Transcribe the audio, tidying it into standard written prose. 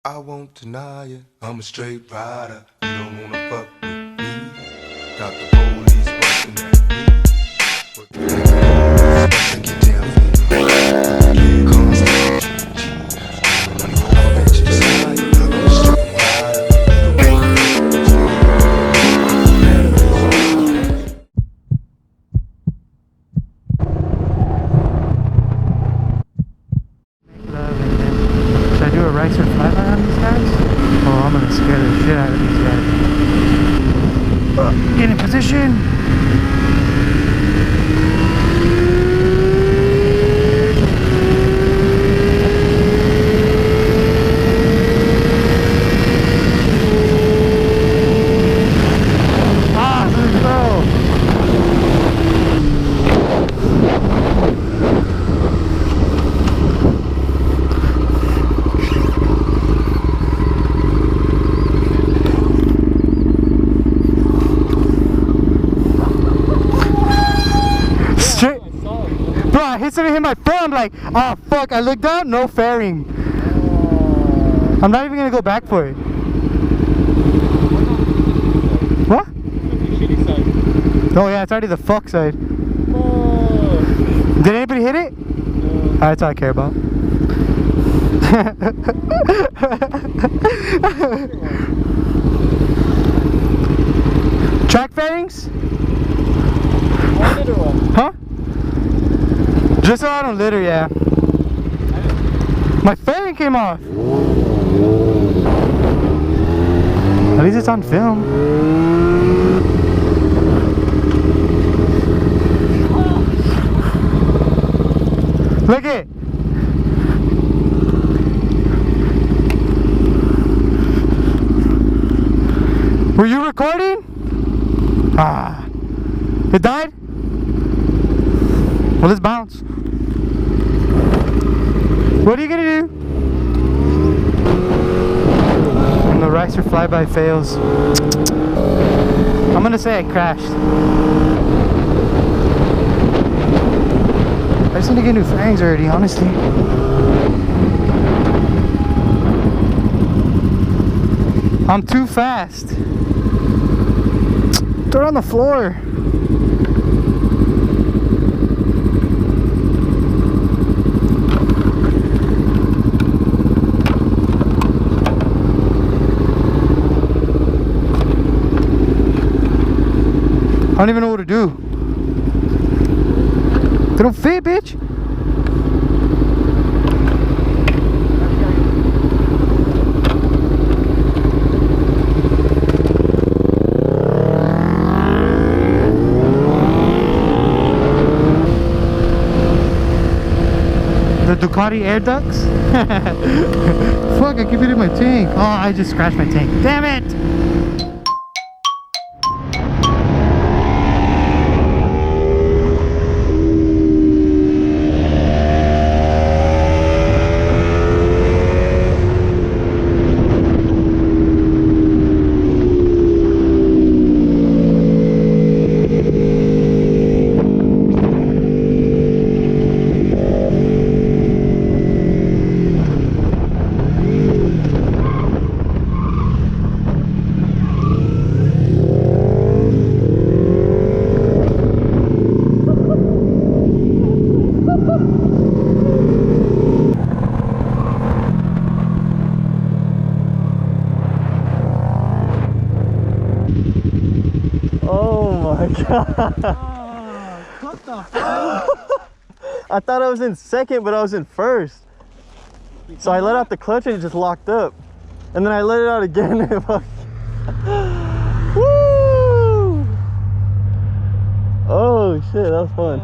I won't deny it, I'm a straight rider. You don't wanna fuck with me. Got the police busting at me. But the expect to get down for you. Constitution, money for all bitches. I'm a straight rider. Should I do a ricer flyby on these guys? Oh, I'm gonna scare the shit out of these guys. Get in position! Bro, I hit something, hit my foot. I'm like, oh fuck, I looked down, no fairing. I'm not even gonna go back for it. What? Oh yeah, it's already the fuck side. Did anybody hit it? No. That's all I care about. Track fairings? Huh? Just so I don't litter, yeah. My fairing came off. At least it's on film. Look it. Were you recording? Ah. It died? Well, let's bounce. What are you gonna do? And the ricer flyby fails. I'm gonna say I crashed. I just need to get new fairings already, honestly. I'm too fast. Throw it on the floor. I don't even know what to do. They don't fit, bitch. The Ducati air ducts? Fuck, I keep it in my tank. Oh, I just scratched my tank. Damn it! Oh my god. What the fuck? I thought I was in second, but I was in first. So I let out the clutch and it just locked up. And then I let it out again and it fucking... Woo! Oh shit, that was fun.